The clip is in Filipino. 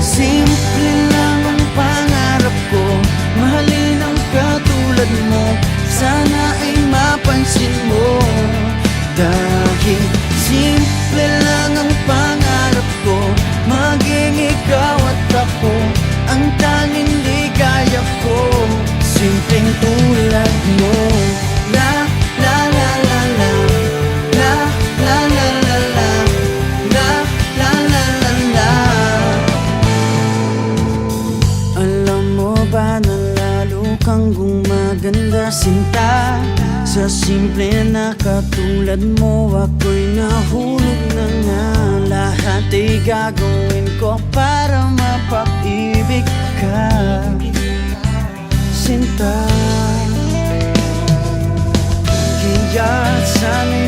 simple lang ang pangarap ko, mahalin ang katulad mo, sana ay mapansin mo. Dahil simple lang ang pangarap ko, maging ikaw at ako, ang tanging ligaya ko, simpleng tulad mo. La la la la la, la la la la la, la la la la la. Alam mo ba na lalo kang gumaganda, sinta, sa simple na katulad mo. Ako'y nahulog na nga, lahat ay gagawin ko para mapag-ibig ka, sinta. Kaya sana'y